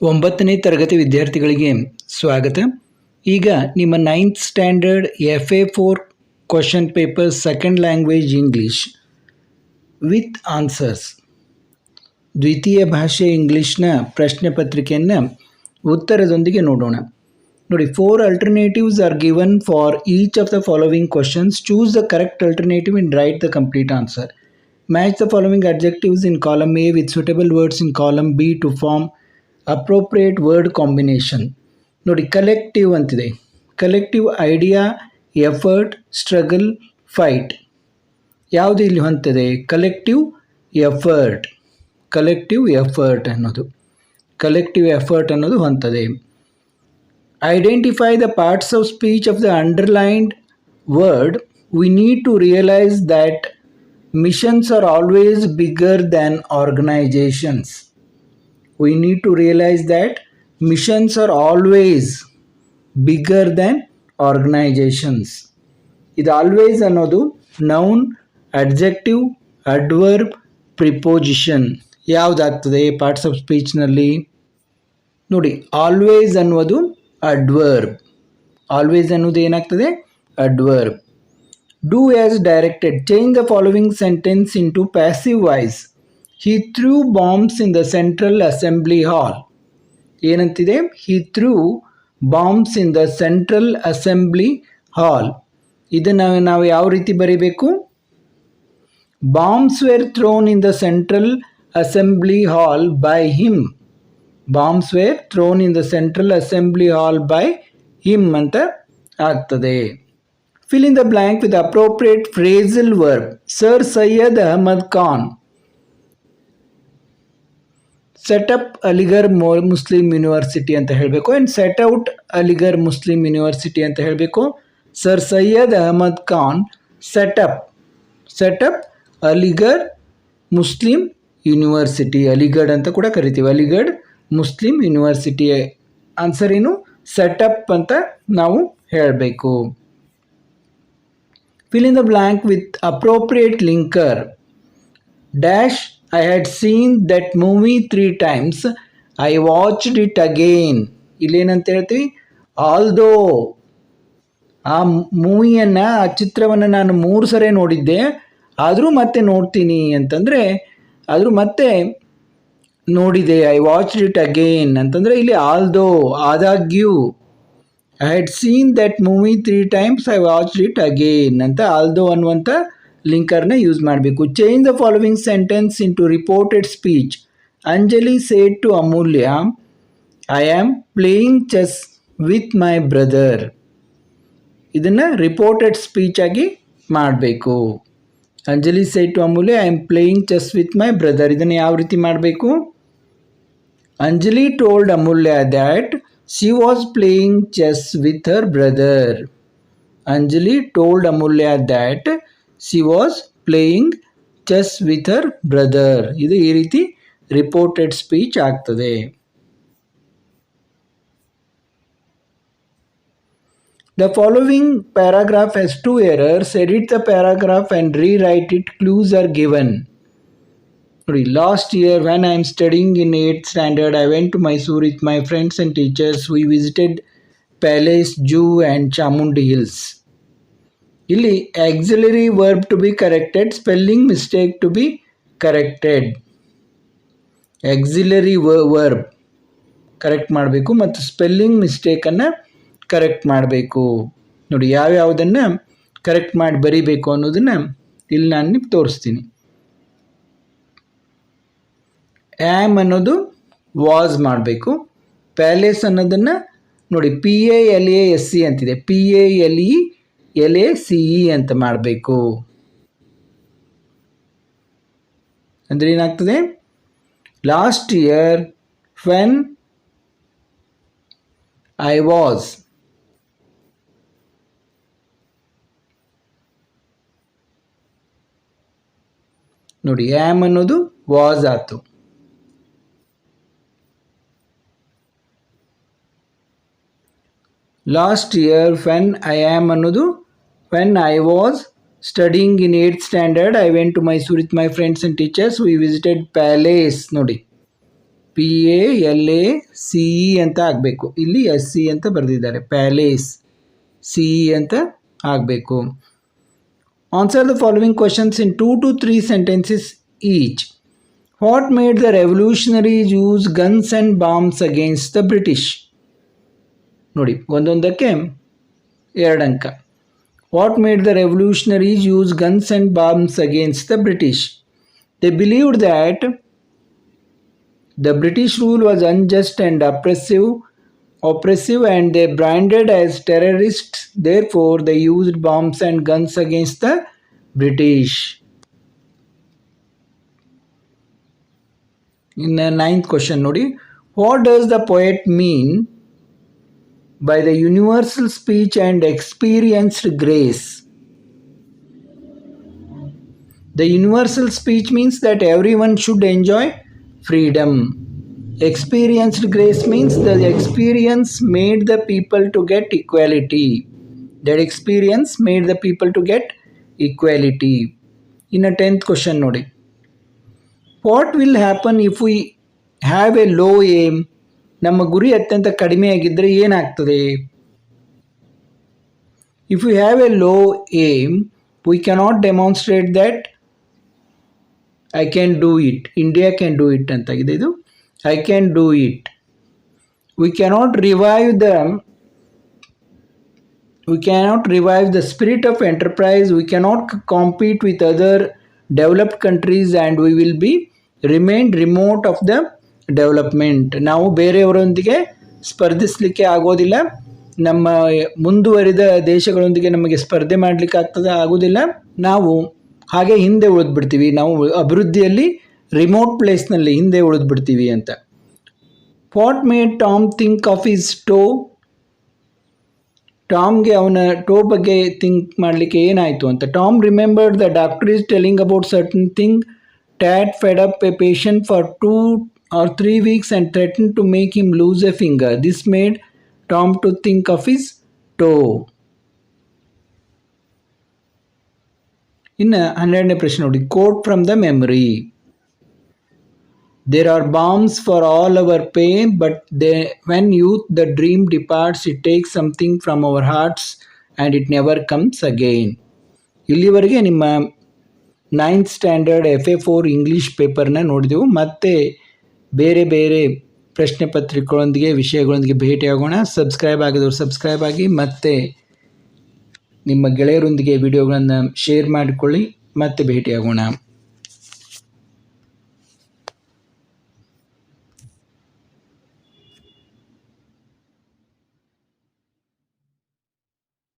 9ನೇ ತರಗತಿ ವಿದ್ಯಾರ್ಥಿಗಳಿಗೆ ಸ್ವಾಗತ. ಈಗ ನಿಮ್ಮ 9th standard FA4 question paper second language English with answers ದ್ವಿತೀಯ ಭಾಷೆ ಇಂಗ್ಲಿಷ್ನ ಪ್ರಶ್ನೆ ಪತ್ರಿಕೆಯನ್ನು ಉತ್ತರದೊಂದಿಗೆ ನೋಡೋಣ. ನೋಡಿ, 4 alternatives are given for each of the following questions. Choose the correct alternative and write the complete answer. Match the following adjectives in column A with suitable words in column B to form appropriate word combination. ನೋಡಿ, collective ಅಂತಿದೆ. Collective idea, effort, struggle, fight. ಯಾವುದು ಇಲ್ಲಿ ಹೊಂದಿದೆ? Collective effort. Collective effort ಅನ್ನೋದು ಹೊಂದಿದೆ. Identify the parts of speech of the underlined word. We need to realise that missions are always bigger than organisations. We need to realize that missions are always bigger than organizations. ಇದು always ಅನ್ನೋದು noun, adjective, adverb, preposition. ಯಾವುದಾಗ್ತದೆ parts of ಸ್ಪೀಚ್ನಲ್ಲಿ? ನೋಡಿ, always ಅನ್ನೋದು adverb. Always ಅನ್ನೋದು ಏನಾಗ್ತದೆ? Adverb. Do as directed. Change the following sentence into passive voice. He threw bombs in the Central Assembly Hall. ಏನಂತಿದೆ? He threw bombs in the Central Assembly Hall. ಇದನ್ನು ನಾವು ಯಾವ ರೀತಿ ಬರೀಬೇಕು? Bombs were thrown in the Central Assembly Hall by him. Bombs were thrown in the Central Assembly Hall by him ಅಂತ ಆಗ್ತದೆ. Fill in the blank with appropriate phrasal verb. Sir Syed Ahmad Khan set up Aligarh Muslim University ಅಂತ ಹೇಳಬೇಕು. And set out Aligarh Muslim University ಅಂತ ಹೇಳಬೇಕು. Sir Syed Ahmad Khan set up Aligarh Muslim University. Aligarh ಅಂತ ಕೂಡ ಕರಿತೀವಿ. Aligarh Muslim University. Answer ಏನು? ಸೆಟಪ್ ಅಂತ ನಾವು ಹೇಳಬೇಕು. Fill in the blank with appropriate linker. Dash I had seen that movie 3 times. I watched it again. ಇಲ್ಲೇನಂತ ಹೇಳ್ತೀವಿ? ಆಲ್ದೋ ಆ ಮೂವಿಯನ್ನು, ಆ ಚಿತ್ರವನ್ನು ನಾನು 3 ಸರಿ ನೋಡಿದ್ದೆ, ಆದರೂ ಮತ್ತೆ ನೋಡ್ತೀನಿ ಅಂತಂದರೆ ಆದರೂ ಮತ್ತೆ ನೋಡಿದೆ. ಐ ವಾಚ್ಡ್ ಇಟ್ ಅಗೇನ್ ಅಂತಂದರೆ ಇಲ್ಲಿ ಆಲ್ದೋ, ಆದಾಗ್ಯೂ. I had seen that movie 3 times. I watched it again ಅಂತ ಆಲ್ದೋ ಅನ್ನುವಂಥ ಲಿಂಕರ್ನ ಯೂಸ್ ಮಾಡಬೇಕು. Change the following sentence into reported speech. Anjali said to Amulya, I am playing chess with my brother. ಇದನ್ನು reported speech ಆಗಿ ಮಾಡಬೇಕು. Anjali said to Amulya, I am playing chess with my brother. ಇದನ್ನು ಯಾವ ರೀತಿ ಮಾಡಬೇಕು? Anjali told Amulya that she was playing chess with her brother. Anjali told Amulya that she was playing chess with her brother. ಇದು ಈ ರೀತಿ ರಿಪೋರ್ಟೆಡ್ ಸ್ಪೀಚ್ ಆಗ್ತದೆ. The following paragraph has 2 errors. Edit the paragraph and rewrite it. Clues are given. Last year when I am studying in 8th standard, I went to Mysore with my friends and teachers. We visited Palace, Zoo and Chamundi Hills. ಇಲ್ಲಿ auxiliary verb to be corrected, spelling mistake to be corrected. Auxiliary verb correct ಮಾಡಬೇಕು ಮತ್ತು spelling ಮಿಸ್ಟೇಕನ್ನು correct ಮಾಡಬೇಕು. ನೋಡಿ, ಯಾವ್ಯಾವುದನ್ನು correct ಮಾಡಿ ಬರೀಬೇಕು ಅನ್ನೋದನ್ನು ಇಲ್ಲಿ ನಾನು ನಿಮ್ಗೆ ತೋರಿಸ್ತೀನಿ. ಆ್ಯಮ್ ಅನ್ನೋದು ವಾಸ್ ಮಾಡಬೇಕು. ಪ್ಯಾಲೇಸ್ ಅನ್ನೋದನ್ನು ನೋಡಿ, PALASC ಅಂತಿದೆ. PALELACE ಅಂತ ಮಾಡಬೇಕು. ಅಂದರೆ ಏನಾಗ್ತದೆ? Last year when I was. ನೋಡಿ, ಆ್ಯಮ್ ಅನ್ನೋದು ವಾಸ್ ಆಯಿತು. Last year when I am ಅನ್ನೋದು when I was studying in 8th standard, I went to Mysore with my friends and teachers. We visited Palace. ನೋಡಿ, PALACE ಅಂತ ಆಗಬೇಕು. ಇಲ್ಲಿ SC ಅಂತ ಬರೆದಿದ್ದಾರೆ. ಪ್ಯಾಲೇಸ್, CE ಅಂತ ಆಗಬೇಕು. Answer the following questions in 2 to 3 sentences each. What made the revolutionaries use guns and bombs against the British? ನೋಡಿ, ಒಂದೊಂದಕ್ಕೆ 2 ಅಂಕ. What made the revolutionaries use guns and bombs against the British? They believed that the British rule was unjust and oppressive and they branded as terrorists. Therefore, they used bombs and guns against the British. In the 9th question, nodi, what does the poet mean by the universal speech and experienced grace? The universal speech means that everyone should enjoy freedom. Experienced grace means the experience made the people to get equality. That experience made the people to get equality. In a 10th question, nodi. What will happen if we have a low aim? ನಮ್ಮ ಗುರಿ ಅತ್ಯಂತ ಕಡಿಮೆಯಾಗಿದ್ದರೆ ಏನಾಗ್ತದೆ? If we have a low aim, we cannot demonstrate that I can do it. India can do it ಅಂತಾಗಿದೆ ಇದು. I can do it. We cannot revive the spirit of enterprise. We cannot compete with other developed countries and we will remain remote of the development. ನಾವು ಬೇರೆಯವರೊಂದಿಗೆ ಸ್ಪರ್ಧಿಸಲಿಕ್ಕೆ ಆಗೋದಿಲ್ಲ. ನಮ್ಮ ಮುಂದುವರಿದ ದೇಶಗಳೊಂದಿಗೆ ನಮಗೆ ಸ್ಪರ್ಧೆ ಮಾಡಲಿಕ್ಕೆ ಆಗೋದಿಲ್ಲ. ನಾವು ಹಾಗೆ ಹಿಂದೆ ಉಳಿದ್ಬಿಡ್ತೀವಿ. ನಾವು ಅಭಿವೃದ್ಧಿಯಲ್ಲಿ ರಿಮೋಟ್ ಪ್ಲೇಸ್ನಲ್ಲಿ ಹಿಂದೆ ಉಳಿದ್ಬಿಡ್ತೀವಿ ಅಂತ. What made Tom think of his toe? ಟಾಮ್ಗೆ ಅವನ ಟೋ ಬಗ್ಗೆ ಥಿಂಕ್ ಮಾಡಲಿಕ್ಕೆ ಏನಾಯಿತು ಅಂತ. Tom remembered the doctor is telling about certain thing. That fed up a patient for 2 or 3 weeks and threatened to make him lose a finger. This made Tom to think of his toe. In 12ನೇ ಪ್ರಶ್ನೆ ನೋಡಿ, quote from the memory. There are bombs for all our pain, but when youth the dream departs, it takes something from our hearts and it never comes again. ಇಲ್ಲಿವರೆಗೆ ನಿಮ್ಮ 9th standard FA4 English ಪೇಪರ್ನ ನೋಡಿದೆವು. ಮತ್ತೆ ಬೇರೆ ಬೇರೆ ಪ್ರಶ್ನೆ ಪತ್ರಿಕೆಗಳೊಂದಿಗೆ ವಿಷಯಗಳೊಂದಿಗೆ ಭೇಟಿಯಾಗೋಣ. ಸಬ್ಸ್ಕ್ರೈಬ್ ಆಗಿದವರು ಸಬ್ಸ್ಕ್ರೈಬ್ ಆಗಿ, ಮತ್ತು ನಿಮ್ಮ ಗೆಳೆಯರೊಂದಿಗೆ ವಿಡಿಯೋಗಳನ್ನು ಶೇರ್ ಮಾಡಿಕೊಳ್ಳಿ. ಮತ್ತೆ ಭೇಟಿಯಾಗೋಣ.